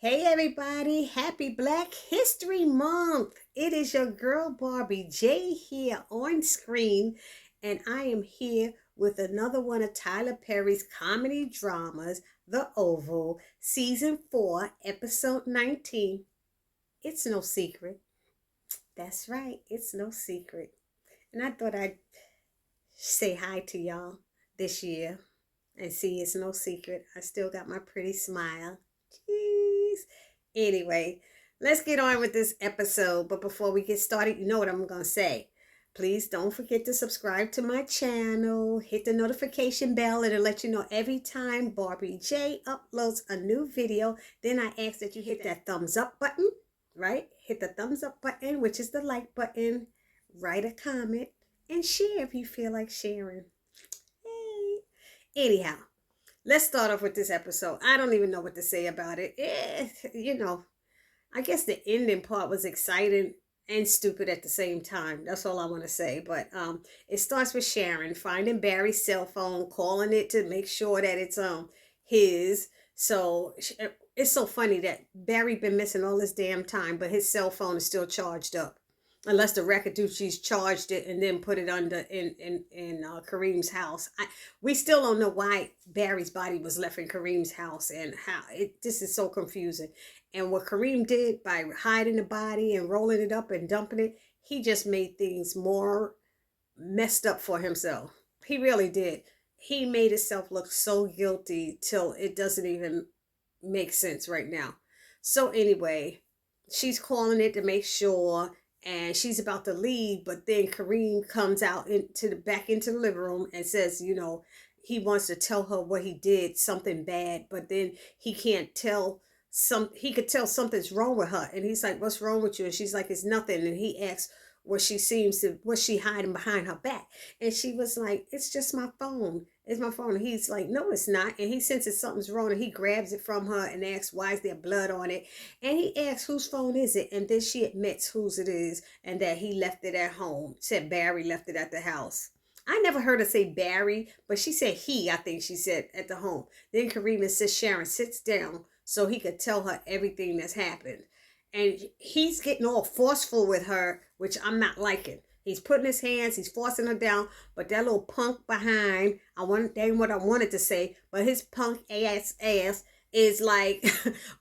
Hey everybody, happy Black History Month. It is your girl Barbie J here on screen, and I am here with another one of Tyler Perry's comedy dramas, The Oval, Season 4, Episode 19. It's no secret. That's right, it's no secret. And I thought I'd say hi to y'all this year and see it's no secret. I still got my pretty smile. Jeez. Anyway, let's get on with this episode. But before we get started, you know what I'm going to say. Please don't forget to subscribe to my channel. Hit the notification bell. It'll let you know every time Barbie J uploads a new video. Then I ask that you hit that thumbs up button, right? Hit the thumbs up button, which is the like button. Write a comment and share if you feel like sharing. Hey. Anyhow, let's start off with this episode. I don't even know what to say about it. I guess the ending part was exciting and stupid at the same time. That's all I want to say. But it starts with Sharon finding Barry's cell phone, calling it to make sure that it's his. So it's so funny that Barry been missing all this damn time, but his cell phone is still charged up. Unless the Rakaduchis charged it and then put it under in Kareem's house. We still don't know why Barry's body was left in Kareem's house and how this is so confusing. And what Kareem did by hiding the body and rolling it up and dumping it, he just made things more messed up for himself. He really did. He made himself look so guilty till it doesn't even make sense right now. So anyway, she's calling it to make sure, and she's about to leave, but then Kareem comes out back into the living room and says, he wants to tell her what he did, something bad, but then he can't tell he could tell something's wrong with her. And he's like, what's wrong with you? And she's like, it's nothing. And he asks what's she hiding behind her back? And she was like, it's just my phone. It's my phone. And he's like, no, it's not. And he senses something's wrong and he grabs it from her and asks, why is there blood on it? And he asks, whose phone is it? And then she admits whose it is and that he left it at home. Said Barry left it at the house. I never heard her say Barry, but she said I think she said at the home. Then Kareem says Sharon sits down so he could tell her everything that's happened. And he's getting all forceful with her, which I'm not liking. He's putting his hands, he's forcing her down, but that little punk behind, that ain't what I wanted to say, but his punk ass is like,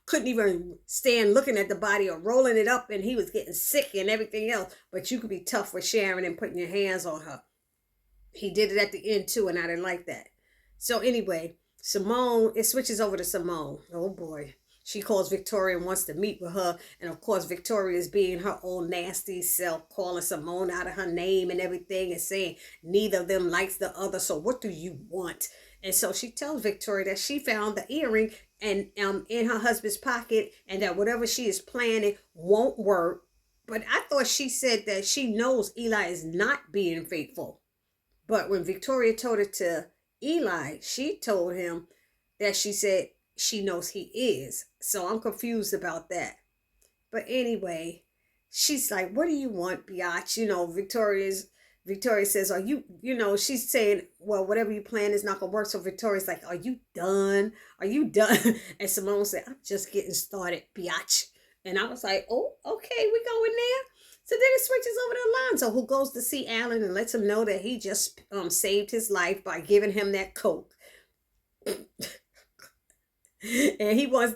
couldn't even stand looking at the body or rolling it up, and he was getting sick and everything else. But you could be tough with Sharon and putting your hands on her. He did it at the end too, and I didn't like that. So anyway, it switches over to Simone. Oh boy. She calls Victoria and wants to meet with her. And of course, Victoria is being her own nasty self, calling Simone out of her name and everything and saying neither of them likes the other. So what do you want? And so she tells Victoria that she found the earring and in her husband's pocket and that whatever she is planning won't work. But I thought she said that she knows Eli is not being faithful. But when Victoria told it to Eli, she told him that she said she knows he is. So I'm confused about that. But anyway, she's like, what do you want, biatch? Victoria says, are you, she's saying, well, whatever you plan is not going to work. So Victoria's like, are you done? Are you done? And Simone said, I'm just getting started, biatch. And I was like, oh, okay, we going there. So then it switches over to Alonzo, who goes to see Alan and lets him know that he just saved his life by giving him that coke. And he wants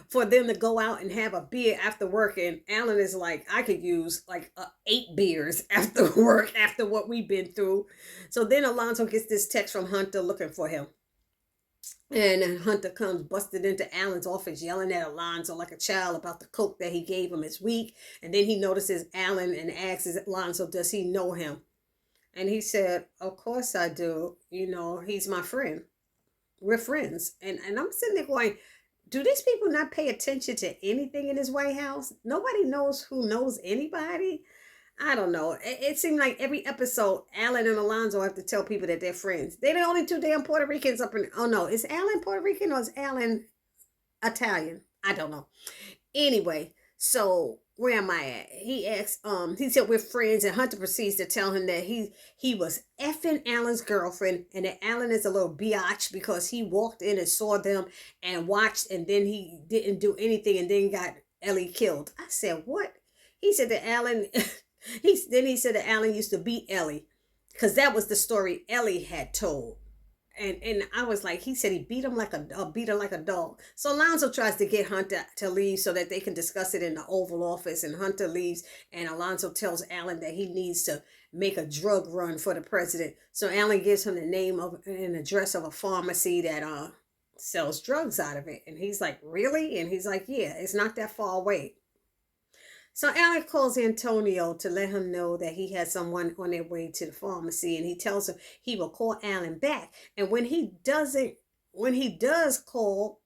for them to go out and have a beer after work. And Alan is like, I could use like 8 beers after work after what we've been through. So then Alonzo gets this text from Hunter looking for him. And then Hunter comes busted into Alan's office yelling at Alonzo like a child about the coke that he gave him. It's weak. And then he notices Alan and asks Alonzo, does he know him? And he said, of course I do. He's my friend. We're friends. And I'm sitting there going, do these people not pay attention to anything in this White House? Nobody knows who knows anybody. I don't know. It seemed like every episode, Alan and Alonzo have to tell people that they're friends. They're the only 2 damn Puerto Ricans up in... Oh, no. Is Alan Puerto Rican or is Alan Italian? I don't know. Anyway, so where am I at? He asks, he said we're friends, and Hunter proceeds to tell him that he was effing Alan's girlfriend, and that Alan is a little biatch because he walked in and saw them and watched, and then he didn't do anything, and then got Ellie killed. I said, what? He said that Alan, he said that Alan used to beat Ellie, because that was the story Ellie had told. And I was like, he said he beat him like beat her like a dog. So Alonzo tries to get Hunter to leave so that they can discuss it in the Oval Office, and Hunter leaves, and Alonzo tells Alan that he needs to make a drug run for the president. So Alan gives him the name of an address of a pharmacy that sells drugs out of it, and he's like, really? And he's like, yeah, it's not that far away. So Alan calls Antonio to let him know that he has someone on their way to the pharmacy, and he tells him he will call Alan back. And when he does call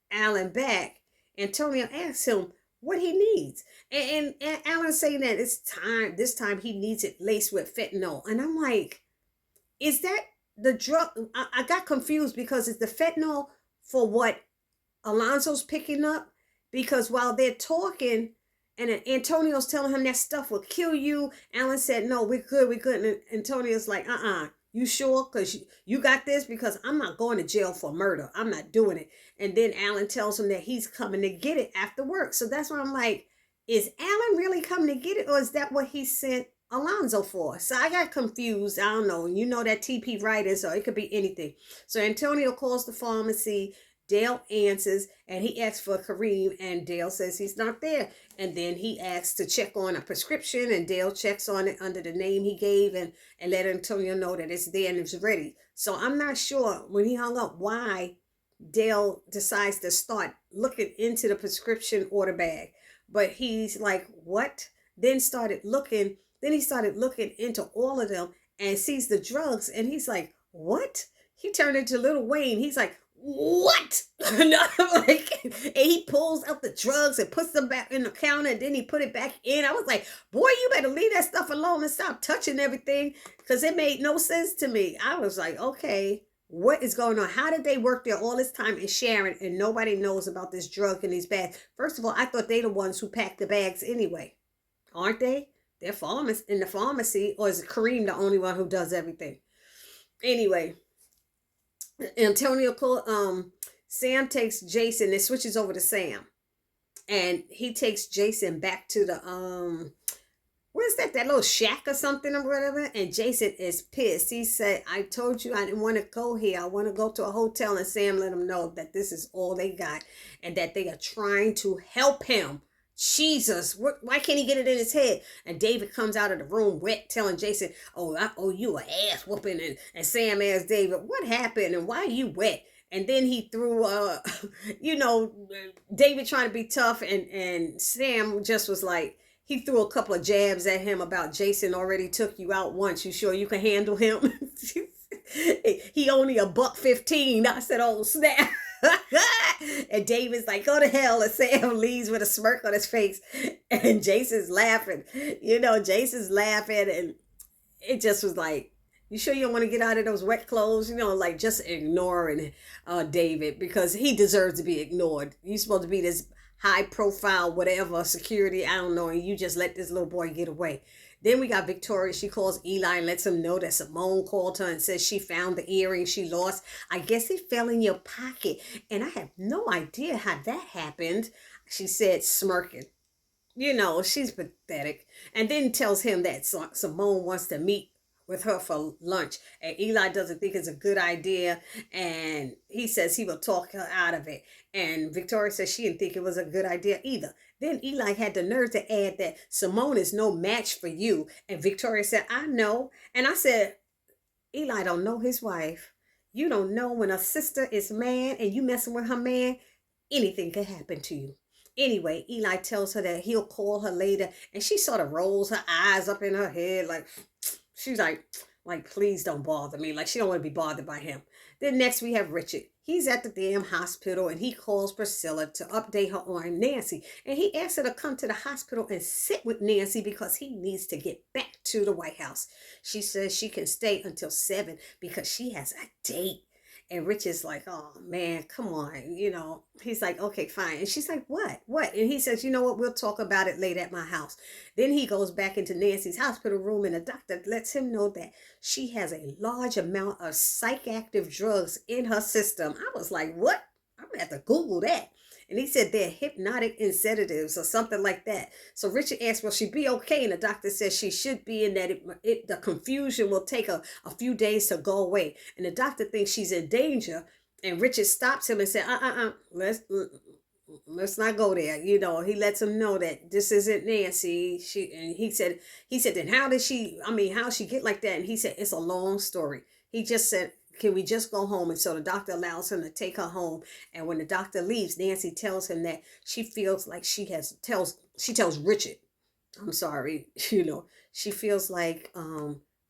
Alan back, Antonio asks him what he needs. And Alan's saying that this time he needs it laced with fentanyl. And I'm like, is that the drug? I got confused because it's the fentanyl for what Alonzo's picking up, because while they're talking, and Antonio's telling him that stuff will kill you, Alan said, no, we're good. And Antonio's like, you sure? Because you got this? Because I'm not going to jail for murder. I'm not doing it. And then Alan tells him that he's coming to get it after work. So that's why I'm like, is Alan really coming to get it? Or is that what he sent Alonzo for? So I got confused. I don't know. You know that TP writer, so it could be anything. So Antonio calls the pharmacy. Dale answers, and he asks for Kareem, and Dale says he's not there. And then he asks to check on a prescription, and Dale checks on it under the name he gave, and let Antonio know that it's there and it's ready. So I'm not sure when he hung up why Dale decides to start looking into the prescription order bag. But he's like, what? Then he started looking into all of them and sees the drugs, and he's like, what? He turned into Little Wayne. He's like, what? And he pulls out the drugs and puts them back in the counter, and then he put it back in. I was like, boy, you better leave that stuff alone and stop touching everything, because it made no sense to me. I was like, okay, what is going on? How did they work there all this time in Sharon and nobody knows about this drug in these bags? First of all, I thought they the ones who packed the bags anyway. Aren't they? They're in the pharmacy, or is Kareem the only one who does everything? Anyway, Antonio Sam takes Jason. It switches over to Sam, and he takes Jason back to the where's that little shack or something or whatever. And Jason is pissed. He said, I told you I didn't want to go here. I want to go to a hotel. And Sam let him know that this is all they got, and that they are trying to help him. Jesus, why can't he get it in his head? And David comes out of the room wet, telling Jason, oh, I owe you an ass whooping. And Sam asks David, what happened and why are you wet? And then he threw, David trying to be tough, and Sam just was like, he threw a couple of jabs at him about Jason already took you out once. You sure you can handle him? He only $1.15. I said, oh, snap. And David's like, go to hell. And Sam leaves with a smirk on his face. And Jason's laughing. Jason's laughing. And it just was like, you sure you don't want to get out of those wet clothes? Like just ignoring David, because he deserves to be ignored. You're supposed to be this high profile, whatever, security, I don't know. And you just let this little boy get away. Then we got Victoria. She calls Eli and lets him know that Simone called her and says she found the earring she lost. I guess it fell in your pocket. And I have no idea how that happened, she said, smirking. She's pathetic. And then tells him that Simone wants to meet with her for lunch. And Eli doesn't think it's a good idea. And he says he will talk her out of it. And Victoria says she didn't think it was a good idea either. Then Eli had the nerve to add that Simone is no match for you. And Victoria said, I know. And I said, Eli don't know his wife. You don't know when a sister is mad and you messing with her man, anything could happen to you. Anyway, Eli tells her that he'll call her later. And she sort of rolls her eyes up in her head like, she's like, please don't bother me. Like she don't want to be bothered by him. Then next we have Richard. He's at the damn hospital, and he calls Priscilla to update her on Nancy. And he asks her to come to the hospital and sit with Nancy because he needs to get back to the White House. She says she can stay until 7 because she has a date. And Rich is like, oh man, come on. He's like, okay, fine. And she's like, what? And he says, you know what? We'll talk about it later at my house. Then he goes back into Nancy's hospital room, and the doctor lets him know that she has a large amount of psychoactive drugs in her system. I was like, what? I'm going to have to Google that. And he said they're hypnotic and sedatives or something like that. So Richard asked, will she be okay? And the doctor says she should be, and that the confusion will take a few days to go away. And the doctor thinks she's in danger. And Richard stops him and said, let's not go there. He lets him know that this isn't Nancy. He said, then how'd she get like that? And he said, it's a long story. He just said, can we just go home? And so the doctor allows him to take her home. And when the doctor leaves, Nancy tells him that she feels like she tells Richard, I'm sorry, she feels like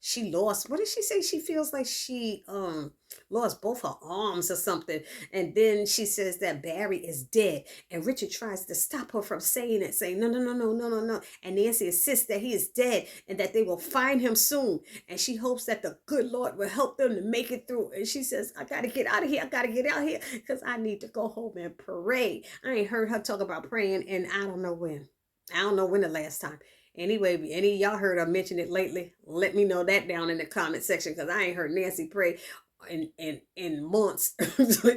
she lost, what did she say? She feels like she lost both her arms or something. And then she says that Barry is dead. And Richard tries to stop her from saying it, saying, no. And Nancy insists that he is dead and that they will find him soon. And she hopes that the good Lord will help them to make it through. And she says, I got to get out of here. I got to get out here because I need to go home and pray. I ain't heard her talk about praying and I don't know when. The last time. Anyway, if any of y'all heard her mention it lately, let me know that down in the comment section because I ain't heard Nancy pray in months.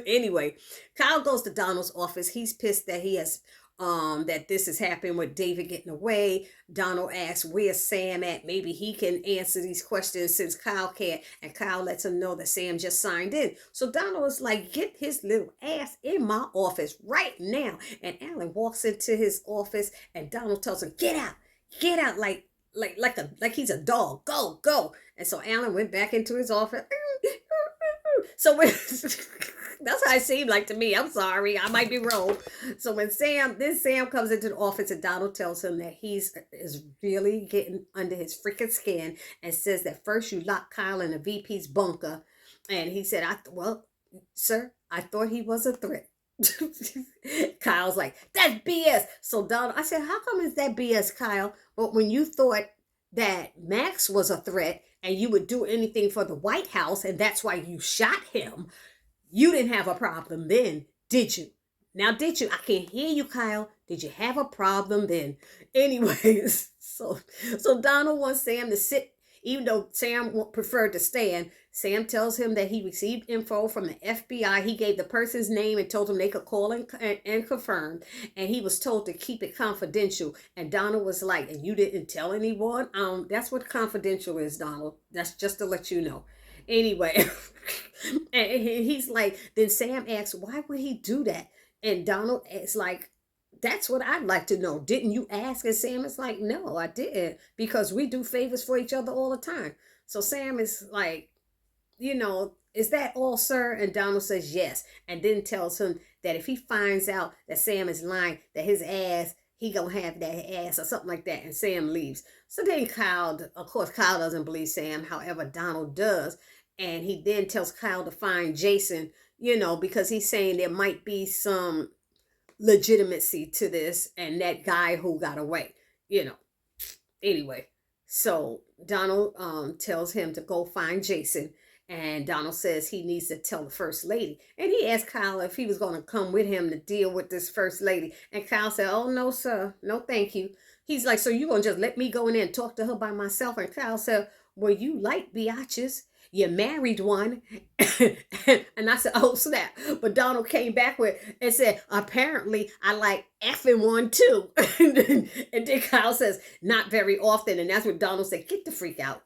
Anyway, Kyle goes to Donald's office. He's pissed that he has that this has happened with David getting away. Donald asks where's Sam at. Maybe he can answer these questions since Kyle can't. And Kyle lets him know that Sam just signed in. So Donald is like, get his little ass in my office right now. And Alan walks into his office and Donald tells him, get out, like he's a dog. Go. And so Alan went back into his office. So when that's how it seemed like to me. I'm sorry, I might be wrong. So when Sam comes into the office and Donald tells him that is really getting under his freaking skin and says that first you locked Kyle in the VP's bunker. And he said, sir, I thought he was a threat. Kyle's like, that's BS. So Donald, I said, how come is that BS, Kyle? But when you thought that Max was a threat and you would do anything for the White House and that's why you shot him, you didn't have a problem then, did you? Now, did you? I can't hear you, Kyle. Did you have a problem then? Anyways, so Donald wants Sam to sit, even though Sam preferred to stand. Sam tells him that he received info from the FBI. He gave the person's name and told him they could call and confirm. And he was told to keep it confidential. And Donald was like, and you didn't tell anyone? That's what confidential is, Donald. That's just to let you know. Anyway, and he's like, then Sam asks, why would he do that? And Donald is like, that's what I'd like to know. Didn't you ask? And Sam is like, no, I didn't. Because we do favors for each other all the time. So Sam is like, is that all, sir? And Donald says yes. And then tells him that if he finds out that Sam is lying, that his ass, he gonna have that ass or something like that. And Sam leaves. So then Kyle doesn't believe Sam. However, Donald does. And he then tells Kyle to find Jason, because he's saying there might be some legitimacy to this and that guy who got away, Anyway, so Donald tells him to go find Jason. And Donald says he needs to tell the first lady. And he asked Kyle if he was going to come with him to deal with this first lady. And Kyle said, oh, no, sir. No, thank you. He's like, so you going to just let me go in there and talk to her by myself? And Kyle said, well, you like biatches. You married one. And I said, oh, snap. But Donald came back with and said, apparently I like effing one too. And then Kyle says, not very often. And that's what Donald said, get the freak out.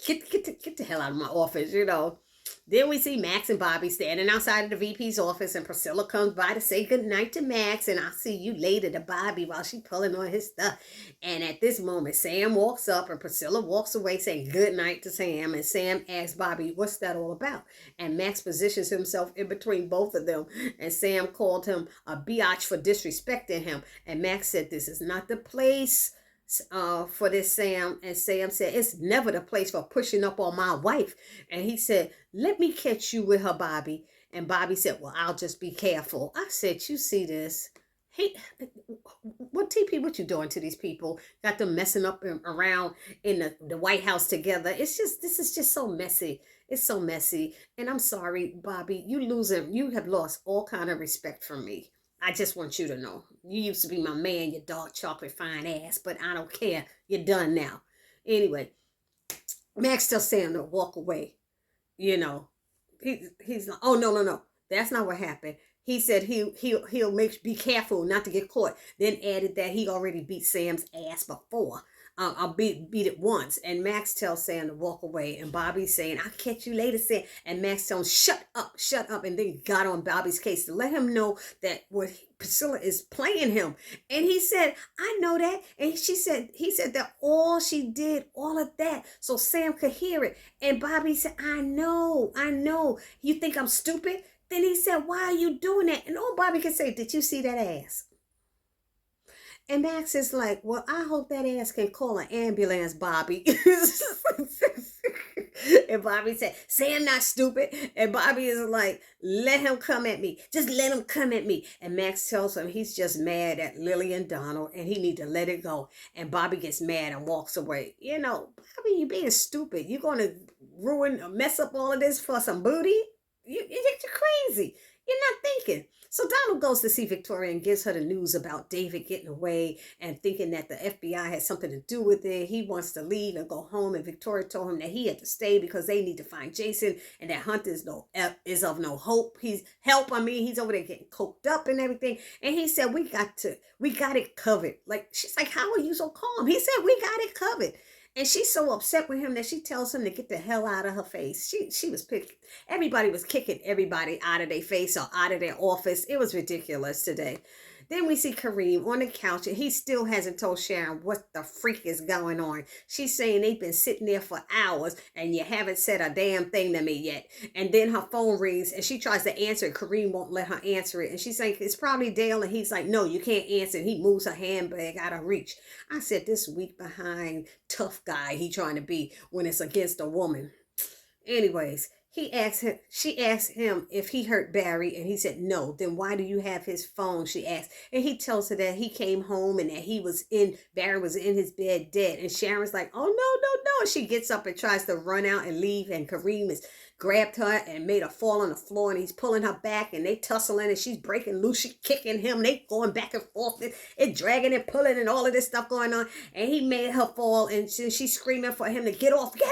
Get the hell out of my office, Then we see Max and Bobby standing outside of the VP's office, and Priscilla comes by to say goodnight to Max, and I'll see you later to Bobby while she's pulling on his stuff. And at this moment, Sam walks up, and Priscilla walks away saying goodnight to Sam, and Sam asks Bobby, what's that all about? And Max positions himself in between both of them, and Sam called him a biatch for disrespecting him, and Max said, this is not the place for this, Sam. And Sam said, it's never the place for pushing up on my wife. And he said, let me catch you with her, Bobby. And Bobby said, well, I'll just be careful. I said, you see this? Hey, what you doing to these people? Got them messing up around in the White House together. This is just so messy. It's so messy. And I'm sorry, Bobby, you have lost all kind of respect from me. I just want you to know. You used to be my man, you dark chocolate fine ass, but I don't care. You're done now. Anyway, Max tells Sam to walk away. You know, he's like, oh, no, that's not what happened. He said he'll be careful not to get caught. Then added that he already beat Sam's ass before. I'll beat it once. And Max tells Sam to walk away. And Bobby's saying, I'll catch you later, Sam. And Max tells him, shut up. And then got on Bobby's case to let him know that Priscilla is playing him. And he said, I know that. And he said that all she did, all of that, so Sam could hear it. And Bobby said, I know. You think I'm stupid? Then he said, why are you doing that? And all Bobby could say, did you see that ass? And Max is like, well, I hope that ass can call an ambulance, Bobby. And Bobby said, Sam not stupid. And Bobby is like, let him come at me. Just let him come at me. And Max tells him he's just mad at Lily and Donald and he need to let it go. And Bobby gets mad and walks away. You know, Bobby, you being stupid. You're going to mess up all of this for some booty? You're crazy. You're not thinking. So Donald goes to see Victoria and gives her the news about David getting away and thinking that the FBI had something to do with it. He wants to leave and go home. And Victoria told him that he had to stay because they need to find Jason and that Hunt is of no hope. He's over there getting coked up and everything. And he said, we got it covered. Like, she's like, how are you so calm? He said, we got it covered. And she's so upset with him that she tells him to get the hell out of her face. She was picking. Everybody was kicking everybody out of their face or out of their office. It was ridiculous today. Then we see Kareem on the couch and he still hasn't told Sharon what the freak is going on. She's saying they've been sitting there for hours and you haven't said a damn thing to me yet. And then her phone rings and she tries to answer it. Kareem won't let her answer it. And she's saying, it's probably Dale. And he's like, no, you can't answer. And he moves her handbag out of reach. I said, this weak behind tough guy he trying to be when it's against a woman. Anyways, she asked him if he hurt Barry, and he said no. Then why do you have his phone? She asked. And he tells her that he came home and that Barry was in his bed dead. And Sharon's like, oh, no. And she gets up and tries to run out and leave. And Kareem has grabbed her and made her fall on the floor. And he's pulling her back and they tussling and she's breaking loose. She's kicking him. They going back and forth and dragging and pulling and all of this stuff going on. And he made her fall and she's screaming for him to get off me.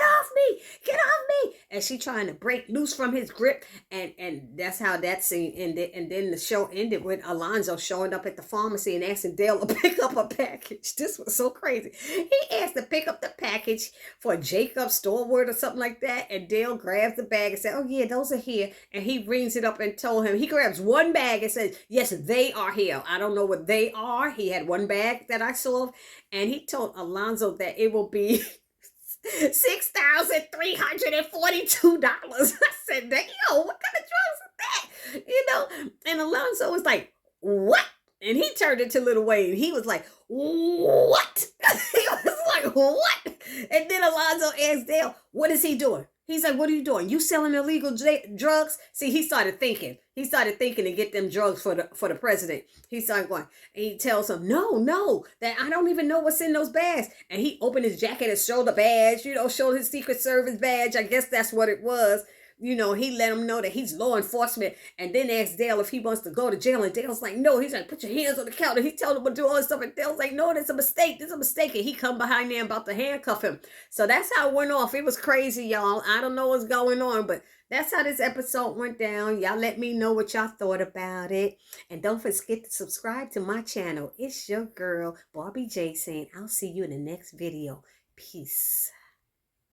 And she trying to break loose from his grip. And that's how that scene ended. And then the show ended with Alonzo showing up at the pharmacy and asking Dale to pick up a package. This was so crazy. He asked to pick up the package for Jacob Storeward or something like that. And Dale grabs the bag and said, oh yeah, those are here. And he brings it up and told him, he grabs one bag and says, yes, they are here. I don't know what they are. He had one bag that I saw. And he told Alonzo that it will be $6,342. I said, damn, what kind of drugs is that? You know, and Alonzo was like, what? And he turned it to Lil Wayne. He was like, what? He was like, what? And then Alonzo asked Dale, what is he doing? He's like, what are you doing? You selling illegal drugs? See, he started thinking to get them drugs for the president. He started going, and he tells him, no, that I don't even know what's in those bags. And he opened his jacket and showed the badge, showed his Secret Service badge. I guess that's what it was. He let him know that he's law enforcement, and then asked Dale if he wants to go to jail. And Dale's like, no. He's like, put your hands on the counter. He told him to do all this stuff. And Dale's like, no, that's a mistake. And he come behind there about to handcuff him. So that's how it went off. It was crazy, y'all. I don't know what's going on, but that's how this episode went down. Y'all let me know what y'all thought about it. And don't forget to subscribe to my channel. It's your girl, Barbie J, saying I'll see you in the next video. Peace.